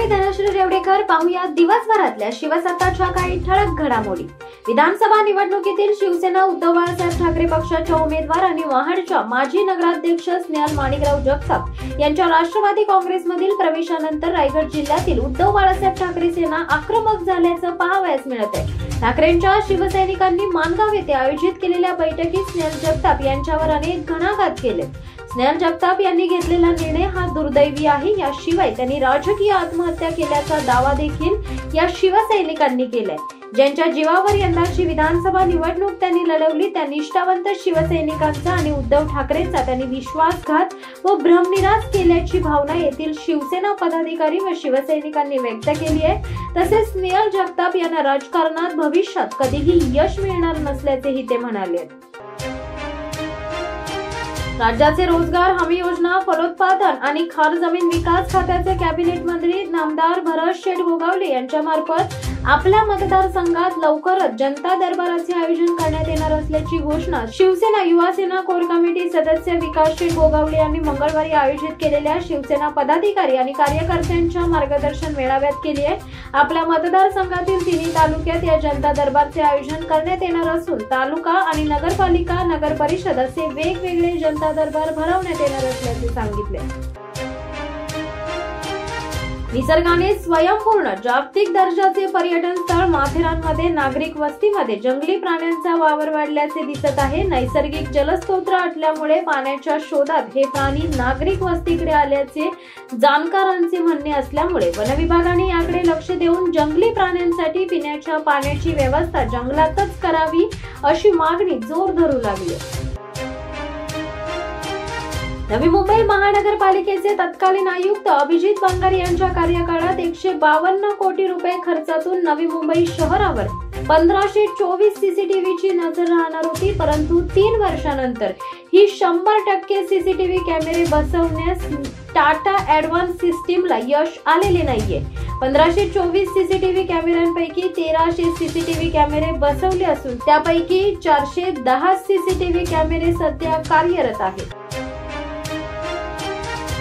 मी धनश्री रेवडेकर. पाहूया दिवसभरातल्या शिवसत्ताच्या काही ठळक घडामोडी. विधानसभा निवडणुकीतील शिवसेना उद्धव बाळासाहेब ठाकरे पक्षाच्या उमेदवार आणि महाडच्या माजी नगराध्यक्ष स्नेहल माणिकराव जगताप यांच्या राष्ट्रवादी काँग्रेसमधील प्रवेशानंतर रायगड जिल्ह्यातील उद्धव बाळासाहेब ठाकरे सेना आक्रमक झाल्याचं पाहावयास मिळत आहे. ठाकरेंच्या शिवसैनिकांनी माणगाव येथे आयोजित केलेल्या बैठकीत स्नेहल जगताप यांच्यावर अनेक घणाघात केले. स्नेहल जगताप यांनी घेतलेला निर्णय हा दुर्दैवी आहे. याशिवाय त्यांनी राजकीय आत्महत्या केल्याचा दावा देखील या शिवसैनिकांनी केलाय. ज्यांच्या जीवावर यंदाची विधानसभा निवडणूक त्यांनी लढवली त्या निष्ठावंत शिवसैनिकांचा आणि उद्धव ठाकरेंचा त्यांनी विश्वासघात व भ्रमनिरास केल्याची भावना येथील शिवसेना पदाधिकारी व शिवसैनिकांनी व्यक्त केली आहे. तसेच स्नेहल जगताप यांना राजकारणात भविष्यात कधीही यश मिळणार नसल्याचेही ते म्हणाले. राज्याचे रोजगार हमी योजना, फलोत्पादन आणि खार जमीन विकास खात्याचे कॅबिनेट मंत्री नामदार भरत शेठ गोगावले यांच्या मार्फत आपल्या मतदारसंघात लवकरच जनता दरबाराचे आयोजन करण्यात येणार असल्याची घोषणा शिवसेना युवा सेना कोर कमिटी सदस्य विकास शेठ गोगावले यांनी मंगळवारी आयोजित केलेल्या शिवसेना पदाधिकारी आणि कार्यकर्त्यांच्या मार्गदर्शन मेळाव्यात केली आहे. आपल्या मतदारसंघातील तिन्ही तालुक्यात या जनता दरबारचे आयोजन करण्यात येणार असून तालुका आणि नगरपालिका, नगर परिषद असे वेगवेगळे जनता दरबार भरवण्यात येणार असल्याचे सांगितले. निसर्गाने स्वयंपूर्ण जागतिक दर्जाचे पर्यटन स्थळ माथेरानमध्ये नागरिक वस्तीमध्ये जंगली प्राण्यांचा वावर वाढल्याचे दिसत आहे. नैसर्गिक जलस्रोत आटल्यामुळे पाण्याच्या शोधात हे प्राणी नागरिक वस्तीकडे आल्याचे जाणकारांचे म्हणणे असल्यामुळे वनविभागाने याकडे लक्ष देऊन जंगली प्राण्यांसाठी पिण्याच्या पाण्याची व्यवस्था जंगलातच करावी अशी मागणी जोर धरू लागली. नवी मुंबई महानगरपालिकेचे तत्कालीन आयुक्त अभिजित बंगारी यांच्या कार्यकाळात 152 कोटी रुपये खर्चातून नवी मुंबई शहरावर 1524 सीसीटीव्हीची नजर राहणार होती. परंतु 3 वर्षानंतर ही 100% सीसीटीव्ही कॅमेरे बसवण्यास टाटा ऍडव्हान्स सिस्टीमला यश आलेले नाहीये. 1524 सीसीटीव्ही कॅमेऱ्यांपैकी 1300 सीसीटीव्ही कॅमेरे बसवले असून त्यापैकी 410 सीसीटीव्ही कॅमेरे सध्या कार्यरत आहेत.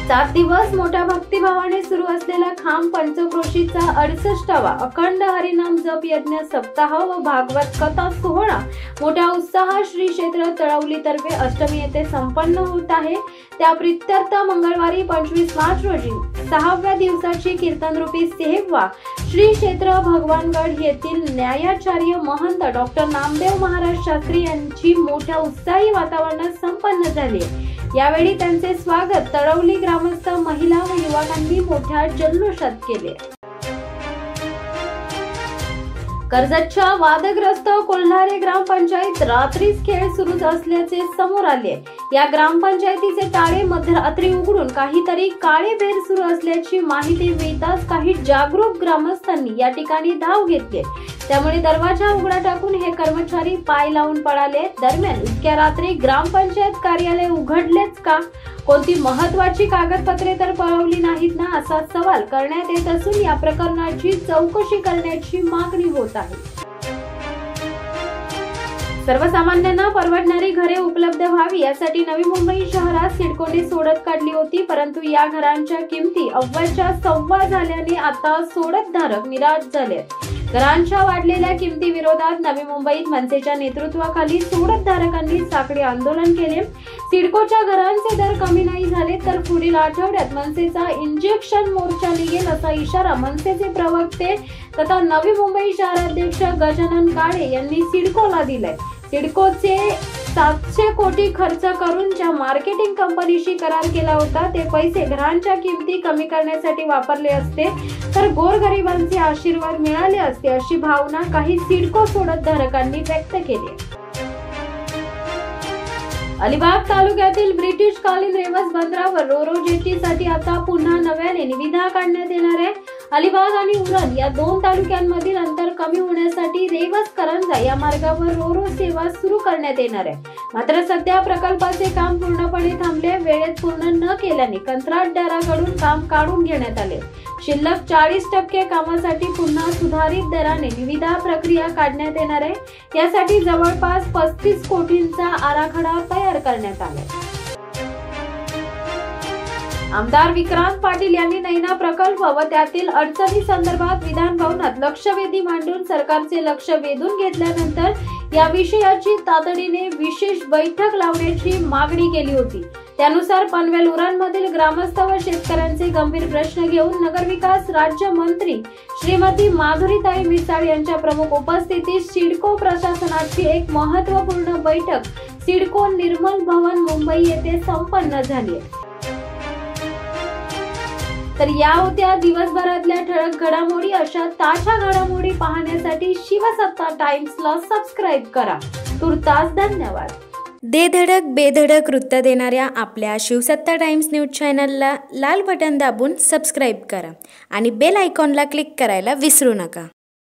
7 दिवस मोठ्या भक्तिभावाने सुरू असलेला खांब पंचक्रोशीचा 68वा अखंड हरिनाम जप यज्ञ सप्ताह व भागवत कथा सोहळा मोठ्या उत्साहात श्री क्षेत्र तळवली तर्फे अष्टमी येथे संपन्न होत आहे. त्या प्रित्यर्थ मंगळवारी 25 मार्च रोजी 6व्या दिवसाची कीर्तनरूपी 6वा श्री क्षेत्र भगवानगड येथील न्यायाचार्य महंत डॉक्टर नामदेव महाराज शास्त्री यांची मोठ्या उत्साही वातावरणात संपन्न झाली. यावेळी त्यांचे स्वागत तळवली ग्रामस्थ महिला व युवकांनी मोठ्या जल्लोषात केले. कर्जतच्या वादग्रस्त कोल्हारे ग्रामपंचायत रात्रीच खेळ सुरू असल्याचे समोर आले. या ग्रामपंचायतीचे टाळे मध्यरात्री उघडून काहीतरी काळे बेर सुरू असल्याची माहिती मिळताच काही जागरूक ग्रामस्थांनी या ठिकाणी धाव घेतली. त्यामुळे दरवाजा उघडा टाकून हे कर्मचारी पाय लावून पळाले. दरम्यान इतक्या रात्री ग्रामपंचायत कार्यालय उघडलेच का? कोणती महत्वाची कागदपत्रे तर पळवली नाहीत ना, असा सवाल करण्यात येत असून या प्रकरणाची चौकशी करण्याची मागणी होत आहे. सर्वसामान्यांना परवडणारी घरे उपलब्ध व्हावी यासाठी नवी मुंबई शहरात सिडकोने सोडत काढली होती. परंतु या घरांच्या किमती अव्वलच्या सव्वा झाल्याने आता सोडतधारक निराश झाले. घरांच्या वाढलेल्या किमती विरोधात नवी मुंबईत मनसेच्या नेतृत्वाखाली सोडतधारकांनी साखळी आंदोलन केले. सिडकोच्या घरांचे दर कमी नाही झाले तर पुढील आठवड्यात मनसेचा इंजेक्शन मोर्चा निघेल असा इशारा मनसेचे प्रवक्ते तथा नवी मुंबई शहराध्यक्ष गजानन काळे यांनी सिडकोला दिलाय. सिडकोचे 700 कोटी खर्च करून ज्या मार्केटिंग कंपनीशी करार केला होता ते पैसे घरांच्या किमती कमी करण्यासाठी वापरले असते तर गोरगरिबांचे आशीर्वाद मिळाले असते अशी भावना काही सिडको सोडतधारकांनी व्यक्त केली. अलिबाग तालुक्यातील ब्रिटिश कालीन रेवस बंदरावर रोरो जेटीसाठी आता पुन्हा नव्याने निविदा काढण्यात येणार आहे. अलिबाग आणि उरण या 2 तालुक्यांमधील अंतर कमी होण्यासाठी रेवस करंजा या मार्गावर रोरो सेवा सुरू करण्यात येणार आहे. मात्र सध्या प्रकल्पाचे काम पूर्णपणे थांबले. वेळेत पूर्ण न केल्याने कंत्राटदाराकडून काम काढून घेण्यात आले. शिल्लक 40% कामासाठी पुन्हा सुधारित दराने निविदा प्रक्रिया काढण्यात येणार आहे. यासाठी जवळपास 35 कोटींचा आराखडा तयार करण्यात आला. आमदार विक्रांत पाटील यांनी नैना प्रकल्प व त्यातील अडचणी संदर्भात विधान भवनात लक्षवेधी मांडून सरकारचे लक्ष वेधून घेतल्यानंतर या विषयाची तातडीने विशेष बैठक लावण्याची मागणी केली होती। त्यानुसार पनवेल उरणमधील ग्रामस्थ व शेतकऱ्यांचे गंभीर प्रश्न घेऊन नगरविकास राज्यमंत्री श्रीमती माधुरीताई मिसाळ यांच्या प्रमुख उपस्थितीत सिडको प्रशासनाची एक महत्त्वपूर्ण बैठक सिडको निर्मल भवन मुंबई येथे संपन्न झाली। तर या होत्या दिवसभरातल्या ठळक घडामोडी। अशा ताज्या घडामोडी पाहण्यासाठी शिवसत्ता टाइम्सला सबस्क्राइब करा। तुर्तास धन्यवाद। दे धडक बेधडक वृत्त देणाऱ्या आपल्या शिवसत्ता टाइम्स न्यूज चॅनलला लाल बटन दाबून सबस्क्राइब करा आणि बेल आयकॉनला क्लिक करायला विसरू नका।